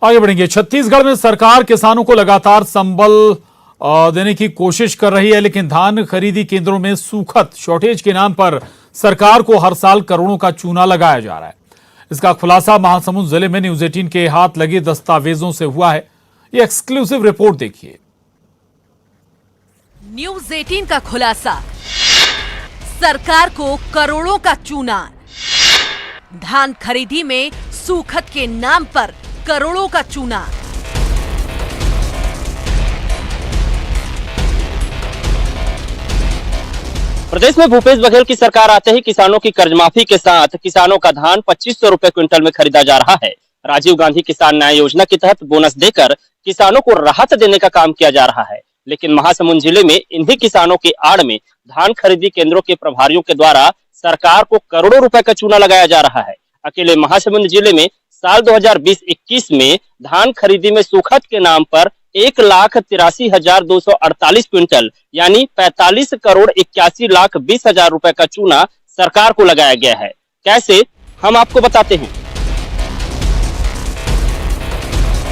आगे बढ़ेंगे। छत्तीसगढ़ में सरकार किसानों को लगातार संबल देने की कोशिश कर रही है, लेकिन धान खरीदी केंद्रों में सूखत शॉर्टेज के नाम पर सरकार को हर साल करोड़ों का चूना लगाया जा रहा है। इसका खुलासा महासमुंद जिले में न्यूज 18 के हाथ लगे दस्तावेजों से हुआ है। ये एक्सक्लूसिव रिपोर्ट देखिए। न्यूज 18 का खुलासा, सरकार को करोड़ों का चूना, धान खरीदी में सूखत के नाम पर करोड़ों का चूना। प्रदेश में भूपेश बघेल की सरकार आते ही किसानों की कर्जमाफी के साथ किसानों का धान 2500 रुपए क्विंटल में खरीदा जा रहा है। राजीव गांधी किसान न्याय योजना के तहत बोनस देकर किसानों को राहत देने का काम किया जा रहा है, लेकिन महासमुंद जिले में इन्हीं किसानों की आड़ में धान खरीदी केंद्रों के प्रभारियों के द्वारा सरकार को करोड़ों रुपए का चूना लगाया जा रहा है। अकेले महासमुंद जिले में साल 2020-21 में धान खरीदी में सूखत के नाम पर 1,83,248 क्विंटल यानी 45,81,20,000 रुपए का चूना सरकार को लगाया गया है। कैसे, हम आपको बताते हैं।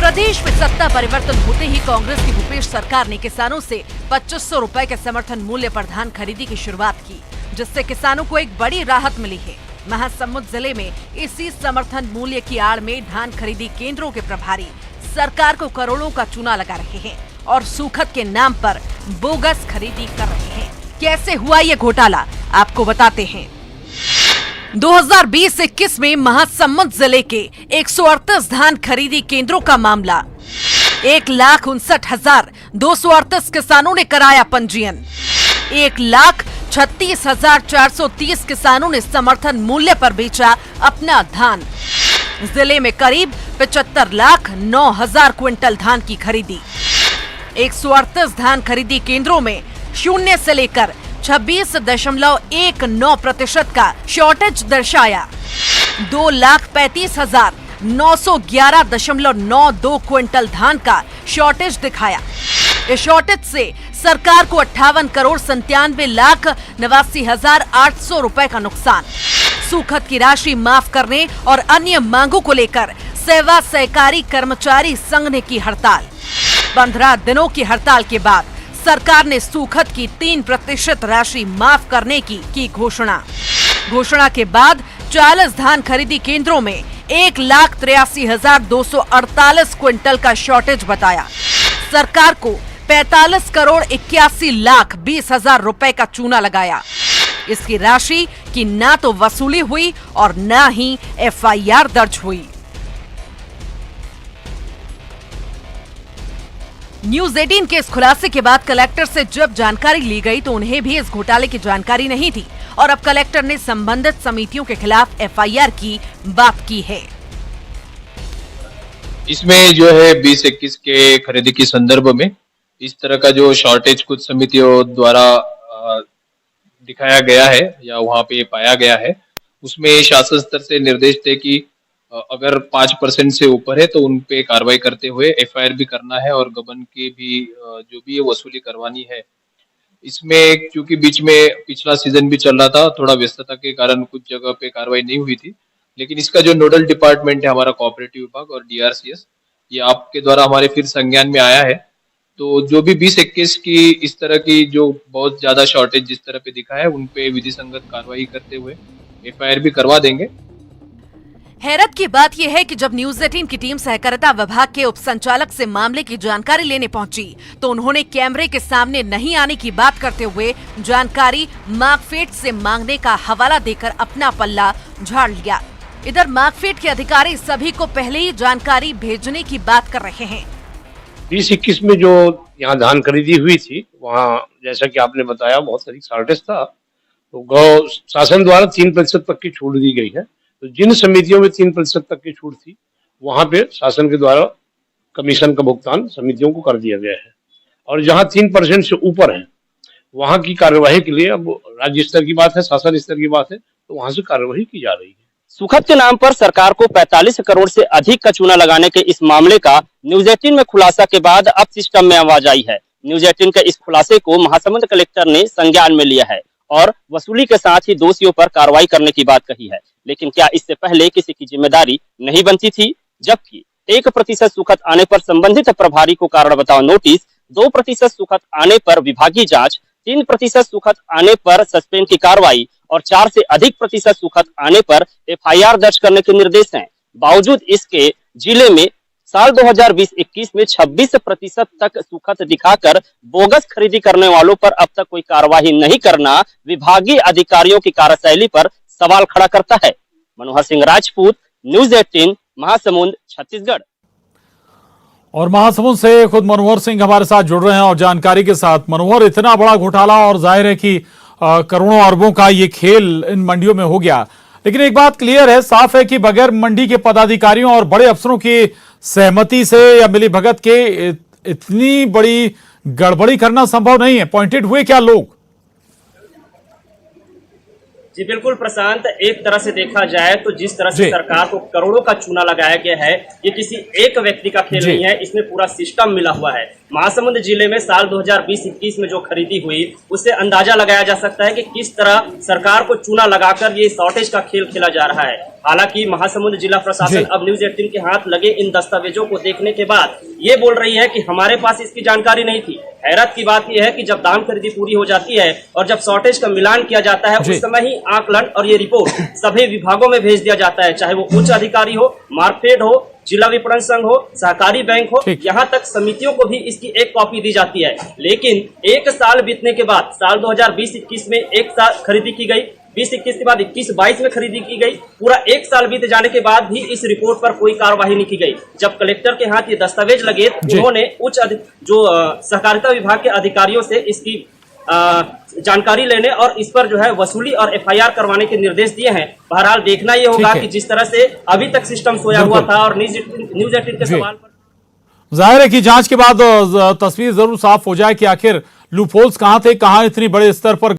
प्रदेश में सत्ता परिवर्तन होते ही कांग्रेस की भूपेश सरकार ने किसानों से 2500 रुपए के समर्थन मूल्य पर धान खरीदी की शुरुआत की, जिससे किसानों को एक बड़ी राहत मिली है। महासमुंद जिले में इसी समर्थन मूल्य की आड़ में धान खरीदी केंद्रों के प्रभारी सरकार को करोड़ों का चूना लगा रहे हैं और सूखत के नाम पर बोगस खरीदी कर रहे हैं। कैसे हुआ ये घोटाला, आपको बताते हैं। 2020-21 में महासमुंद जिले के 138 धान खरीदी केंद्रों का मामला। 1,59,238 किसानों ने कराया पंजीयन। 1,36,430 किसानों ने समर्थन मूल्य पर बेचा अपना धान। जिले में करीब 75,09,000 क्विंटल धान की खरीदी। 138 धान खरीदी केंद्रों में शून्य से लेकर 26.19% का शॉर्टेज दर्शाया। 2,35,911.92 क्विंटल धान का शॉर्टेज दिखाया। इस शॉर्टेज से सरकार को 58,97,89,800 रुपए का नुकसान। सूखत की राशि माफ करने और अन्य मांगों को लेकर सेवा सहकारी कर्मचारी संघ ने की हड़ताल। 15 दिनों की हड़ताल के बाद सरकार ने सूखत की 3% राशि माफ करने की घोषणा। घोषणा के बाद 40 धान खरीदी केंद्रों में 1,83,248 क्विंटल का शॉर्टेज बताया। सरकार को 45,81,20,000 रुपए का चूना लगाया। इसकी राशि की ना तो वसूली हुई और ना ही FIR दर्ज हुई। न्यूज 18 के इस खुलासे के बाद कलेक्टर से जब जानकारी ली गई तो उन्हें भी इस घोटाले की जानकारी नहीं थी और अब कलेक्टर ने संबंधित समितियों के खिलाफ FIR की बात की है। इसमें जो है 20-21 के खरीदी के संदर्भ में इस तरह का जो शॉर्टेज कुछ समितियों द्वारा दिखाया गया है या वहां पे पाया गया है, उसमें शासन स्तर से निर्देश थे कि अगर 5% से ऊपर है तो उन पे कार्रवाई करते हुए FIR भी करना है और गबन की भी जो भी है वसूली करवानी है। इसमें क्योंकि बीच में पिछला सीजन भी चल रहा था, थोड़ा व्यस्तता के कारण कुछ जगह पे कार्रवाई नहीं हुई थी, लेकिन इसका जो नोडल डिपार्टमेंट है हमारा कोऑपरेटिव विभाग और DRCS, ये आपके द्वारा हमारे फिर संज्ञान में आया है। तो जो भी 20-21 की इस तरह की जो बहुत ज्यादा शॉर्टेज जिस तरह पे दिखा है उन पे विधि संगत कार्रवाई करते हुए FIR भी करवा देंगे। हैरत की बात यह है कि जब न्यूज 18 की टीम सहकारिता विभाग के उप संचालक से मामले की जानकारी लेने पहुंची तो उन्होंने कैमरे के सामने नहीं आने की बात करते हुए जानकारी मार्कफेड से मांगने का हवाला देकर अपना पल्ला झाड़ लिया। इधर मार्कफेड के अधिकारी सभी को पहले ही जानकारी भेजने की बात कर रहे हैं। 20-21 में जो यहाँ धान खरीदी हुई थी, वहाँ जैसा कि आपने बताया बहुत अधिक शॉर्टेज था, तो गौ शासन द्वारा 3% तक की छूट दी गई है। तो जिन समितियों में 3% तक की छूट थी वहां पे शासन के द्वारा कमीशन का भुगतान समितियों को कर दिया गया है, और जहां 3% से ऊपर है वहां की कार्यवाही के लिए अब राज्य स्तर की बात है, शासन स्तर की बात है, तो वहां से कार्यवाही की जा रही है। सूखत के नाम पर सरकार को 45 करोड़ से अधिक का चूना लगाने के इस मामले का न्यूज 18 में खुलासा के बाद अब सिस्टम में आवाज आई है। न्यूज 18 के इस खुलासे को महासमुंद कलेक्टर ने संज्ञान में लिया है और वसूली के साथ ही दोषियों पर कार्रवाई करने की बात कही है। लेकिन क्या इससे पहले किसी की जिम्मेदारी नहीं बनती थी? जबकि 1% सुखत आने पर संबंधित प्रभारी को कारण बताओ नोटिस, 2% सुखत आने पर विभागीय जांच, 3% सुखत आने पर सस्पेंड की कार्रवाई और 4 से अधिक प्रतिशत सुखत आने पर FIR दर्ज करने के निर्देश हैं। बावजूद इसके जिले में साल 2020-21 में 26% तक सुखत दिखाकर बोगस खरीदी करने वालों पर अब तक कोई कार्रवाई नहीं करना विभागीय अधिकारियों की कार्यशैली पर सवाल खड़ा करता है। मनोहर सिंह राजपूत, न्यूज 18, महासमुंद, छत्तीसगढ़। और महासमुंद से खुद मनोहर सिंह हमारे साथ जुड़ रहे हैं और जानकारी के साथ। मनोहर, इतना बड़ा घोटाला और जाहिर है कि करोड़ों अरबों का ये खेल इन मंडियों में हो गया, लेकिन एक बात क्लियर है, साफ है कि बगैर मंडी के पदाधिकारियों और बड़े अफसरों की सहमति से या मिलीभगत के इतनी बड़ी गड़बड़ी करना संभव नहीं है। पॉइंटेड हुए क्या लोग? जी बिल्कुल प्रशांत, एक तरह से देखा जाए तो जिस तरह से सरकार को करोड़ों का चूना लगाया गया है, ये किसी एक व्यक्ति का खेल नहीं है, इसमें पूरा सिस्टम मिला हुआ है। महासमुंद जिले में साल 2020-21 में जो खरीदी हुई, उससे अंदाजा लगाया जा सकता है कि किस तरह सरकार को चूना लगाकर ये शॉर्टेज का खेल खेला जा रहा है। हालांकि महासमुंद जिला प्रशासन अब न्यूज 18 के हाथ लगे इन दस्तावेजों को देखने के बाद ये बोल रही है कि हमारे पास इसकी जानकारी नहीं थी। हैरत की बात यह है कि जब दाम खरीदी पूरी हो जाती है और जब शॉर्टेज का मिलान किया जाता है, उस समय ही आकलन और ये रिपोर्ट सभी विभागों में भेज दिया जाता है, चाहे वो उच्च अधिकारी हो, मार्कफेड हो, जिला विपणन संघ हो, सहकारी बैंक हो, यहाँ तक समितियों को भी इसकी एक कॉपी दी जाती है। लेकिन एक साल बीतने के बाद साल 2020-21 में एक साल खरीदी की गई, 20-21 के बाद 21-22 में खरीदी की गई, पूरा एक साल बीत जाने के बाद भी इस रिपोर्ट पर कोई कार्रवाई नहीं की गई। जब कलेक्टर के हाथ ये दस्तावेज लगे, उन्होंने जो सहकारिता विभाग के अधिकारियों से इसकी जानकारी लेने और इस पर जो है वसूली और FIR करवाने के निर्देश दिए हैं। बहरहाल देखना ये होगा कि जिस तरह से अभी तक सिस्टम सोया हुआ था और न्यूज 18 के सवाल पर जाहिर है कि जांच के बाद तस्वीर जरूर साफ हो जाए कि आखिर लूपहोल्स कहां थे, कहां इतनी बड़े स्तर पर